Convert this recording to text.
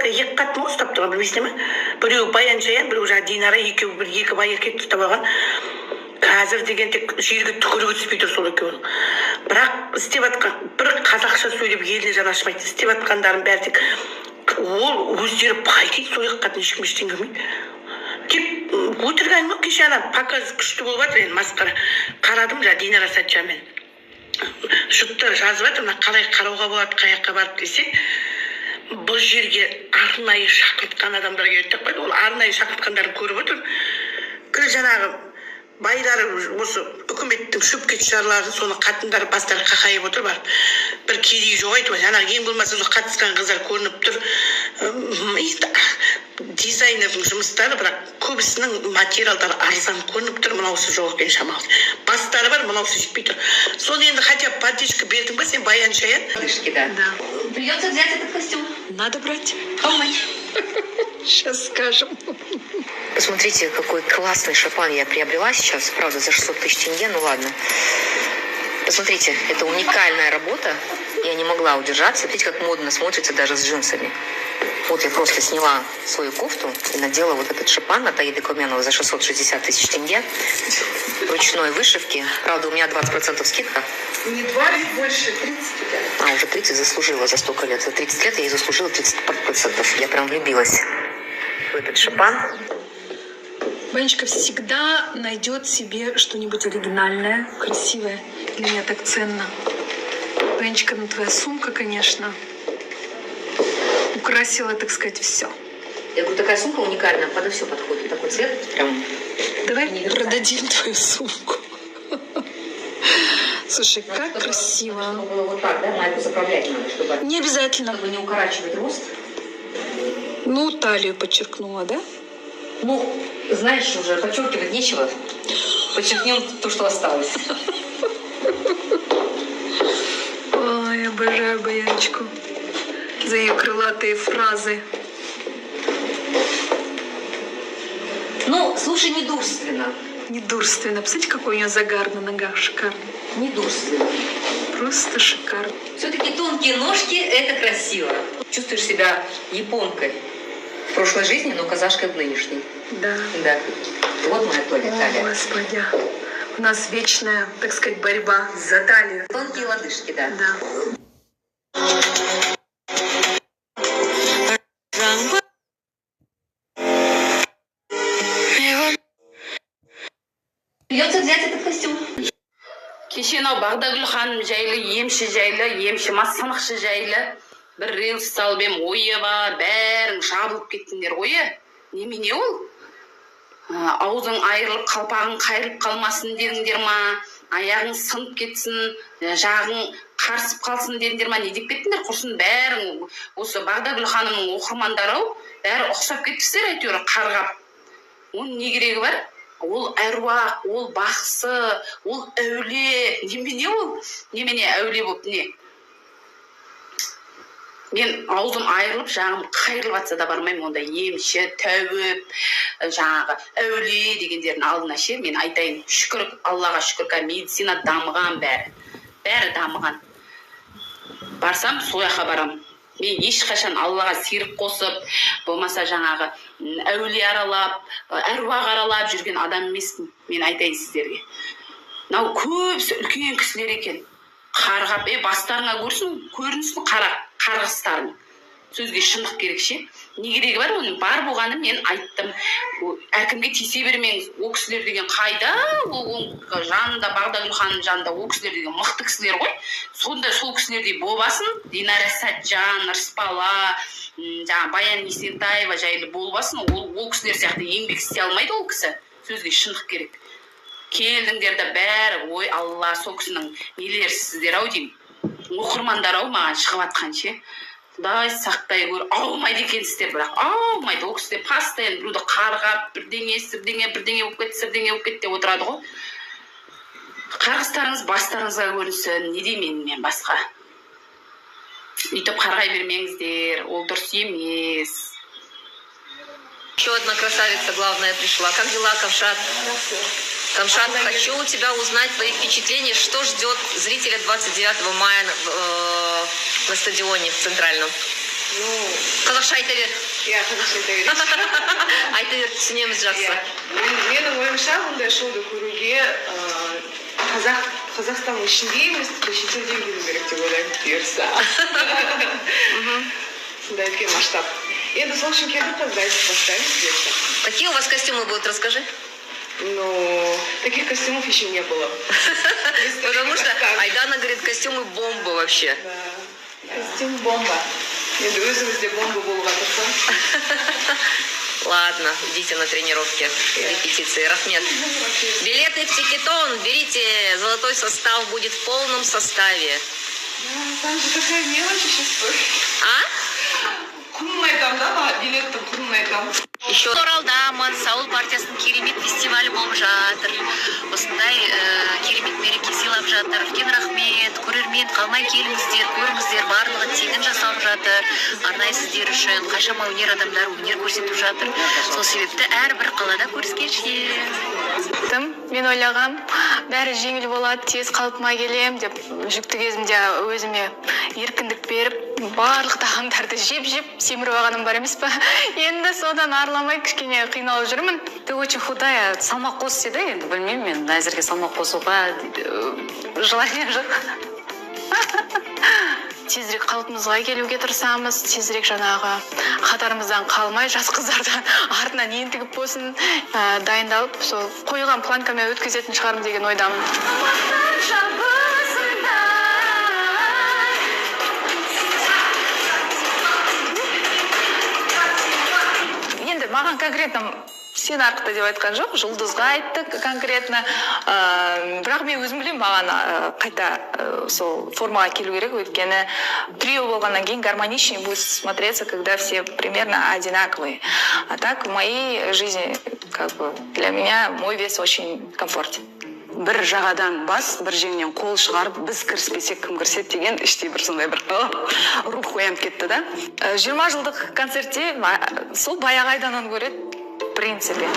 стеватка екі қатын ұстап тұрған, білмейсің ме? Біреу Баян Шаян, біреу жаңа Динара, екеу бір екі бай еркек ұстап алған. Қазір деген тек жерге түкірігі түспей тұр сол екеуі. Бірақ істеп атқан бір қазақша сөйлеп еліне жаны ашымайды. Істеп атқандарын бәрі тек ол өздері пайдайды, сол екі қатын ешкім ештеңе білмейді. Тек өтірік әңгіме кеше ана показ күшті болып жатыр, енді масқара. Қарадым жаңа Динара Сәтжанмен. Жұрттар жазып жатыр, мына қалай қарауға болады, қай жаққа барып десе, бұл жерге арнайы шақыртқан адамдар келеді деп қойды. Ол арнайы шақыртқандарын көріп отыр. Жаңағы байлары осы үкіметтің шөпкетшілері, соны қатындар бастары қақайып отыр бар. Бір кедей жоқ айтып, жаңағы ең болмаса сол қатысқан қыздар көрініп тұр. Дизайнердің жұмыстары, бірақ көбісінің материалдары арзан көрініп тұр, мынаусы жоқ екен шамалы. Бастары бар, мынаусы жетпей тұр. Соны енді хотя бы поддержка бердің ба сен, Баян Шаян? Да. Придется взять этот костюм. Надо брать. Сейчас скажем. Посмотрите, какой классный шапан я приобрела сейчас. Правда, за 600 тысяч тенге, ну ладно. Посмотрите, это уникальная работа. Я не могла удержаться. Смотрите, как модно смотрится даже с джинсами. Вот я просто сняла свою кофту и надела вот этот шапан от Аиды Кауменовой за 660 тысяч тенге. Ручной вышивки. Правда, у меня 20% скидка. Не 20, больше 30. Уже 30 заслужила за столько лет. За 30 лет я и заслужила 30%. Я прям влюбилась в этот шапан. Банечка всегда найдет себе что-нибудь оригинальное, красивое. Для меня так ценно. Банечка, ну твоя сумка, конечно, украсила, так сказать, все. Я говорю, такая сумка уникальная, подо все подходит. Такой цвет прям... Давай продадим твою сумку. Слушай, как красиво. Чтобы вот так, да, майку заправлять надо, чтобы... Не обязательно. Чтобы не укорачивать рост. Ну, талию подчеркнула, да? Ну, знаешь, уже подчеркивать нечего. Подчеркнем то, что осталось. Ой, обожаю Баяночку за ее крылатые фразы. Ну, слушай, недурственно. Недурственно. Посмотрите, какой у нее загар на ногах. Шикарно. Недурственно. Просто шикарно. Все-таки тонкие ножки – это красиво. Чувствуешь себя японкой в прошлой жизни, но казашкой в нынешней. Да. Да. Вот моя талия. О, Господи. У нас вечная, так сказать, борьба за талию. Тонкие лодыжки, да. Да. Придется взять этот костюм. Кешенау Бағдагүл ханым жайлы, емші масынықшы жайлы бір рилс салып ем, ойы бар, бәрің жабылып кеттіңдер ойы. Немене ол? Аузың айырылып, қалпағың қайырылып қалмасын дедіңдер ма? Аяғың сынып кетсін, жағың қарсып қалсын дедіңдер ма? Не деп кеттіңдер? Құрсын бәрің осы Бағдагүл ханымның оқырмандары бәрі ұқсап кетіпсіздер әйтеуір қарғап. Оның не керегі бар? Ол әруақ, ол бақсы, ол әулие. Немене ол? Немене әулие болып не? Мен аузым айырылып, жағым қайырылып атса да бармаймын, онда емші, тәуіп, жаңағы әулие дегендердің алдына ше. Мен айтайын, шүкір, Аллаға шүкір, медицина дамыған бәрі. Бәрі дамыған. Барсам, сол жаққа барамын. Мен ешқашан Аллаға серік қосып, болмаса жаңағы әулие аралап, әруақ аралап жүрген адам емеспін. Мен айтайын сіздерге. Мынау көбісі үлкен кісілер екен. Қарғап, бастарыңа көрінсін қарғыстарын. Сөзге шындық керек ше. Не керегі бар оның? Бар болғаны мен айттым. Әркімге тисе бермеңіз. О кісілер деген қайда? Ол жанында, Бағдагүл ханым жанында о кісілер деген мықты кісілер ғой. Сонда сол кісілердей болбасын. Динара Сәтжан, Рыспала, Баян Есентаева жайлы болбасын. Ол кісілер сияқты еңбек істей алмайды ол кісі. Сөзге шындық керек. Келдіңдерді бәрі, ой Алла, сол кісінің нелерсіздер ау деймін. Оқырмандар ау маған шығып атқан ше. Құдай сақтай көр, аумайды екенсіздер, бірақ аумайды. Ол кісілер постоянно біреуді қарғап, бірдеңе болып кетті деп отырады ғой. Қарғыстарыңыз бастарыңызға көрінсін, не деймін мен басқа. Үйтіп қарғай бермеңіздер, ол дұрыс емес. Еще одна красавица, главная, пришла. Как дела, Камшат? Камшат, хочу у тебя узнать твои впечатления, что ждет зрителя 29 мая на стадионе в Центральном. Ну, Қазақша айта бер. иә, қазақша айта берейінші. Айта бер, түсінеміз жақсы. Иә. Менің ойымша бұндай шоуды көруге Қазақстанның ішінде емес, шетелден келу керек деп ойлаймын, бұйырса. Сондай үлкен масштаб. Енді сол үшін келдік, қазір айтып бастаймыз, бұйырса. Какие у вас костюмы будут, расскажи. Ну, таких костюмов еще не было. Потому что Айдана говорит, костюмы бомба вообще. Да. Костюм бомба. Енді өзімізде бомба болуға тырысамыз. Ладно, идите на тренировки, репетиции. Рахмет. Билеты в Тикетон, берите, золотой состав будет в полном составе. Там же такая мелочь еще стоит. А? Құнын айтам да, билеттің құнын айтам. Еще Оралдамын, Саул партиясының керемет фестивалі болып жатыр. Осындай керемет мереке сыйлап жатыр. Үлкен рахмет, көрермен қалмай келіңіздер, көріңіздер, барлығы тегін жасалып жатыр. Арнайы сіздер үшін қаншама өнер адамдары өнер көрсетіп жатыр. Сол себепті әрбір қалада көріскенше. Мен ойлағам, бәрі жеңіл болады, тез қалпыма келем деп, жүкті кезімде өзіме еркіндік беріп, барлық тағамдарды жеп семіріп алғаным бар емес па? Енді содан арыламай кішкене қиналып жүрмін. Ты очень худая, салмақ қос деді, енді білмеймін мен әзірге салмақ қосуға желание жоқ. Тезірек қалпымызға келуге тырысамыз, тезірек жаңағы қатарымыздан қалмай, жас қыздардан артынан ентігіп болсын, дайындалып, сол қойған планкамен өткізетін шығармын деген ойдамын. Енді маған конкретно сен арқылы деп айтқан жоқ, жұлдызға айттық конкретно. Бірақ мен өзім білем, маған қайта сол формаға келу керек, өйткені трио болғаннан кейін гармоничнее будет смотреться, когда все примерно одинаковые. А так в моей жизни, как бы, для меня мой вес очень комфортен. Бір жағадан бас, бір жеңнен қол шығарып, біз кіріспесек кім кіріседі деген іштей бір сондай бір рух оянып кетті да. 20 жылдық концертте сол баяғы Айдананы көреді, в принципе.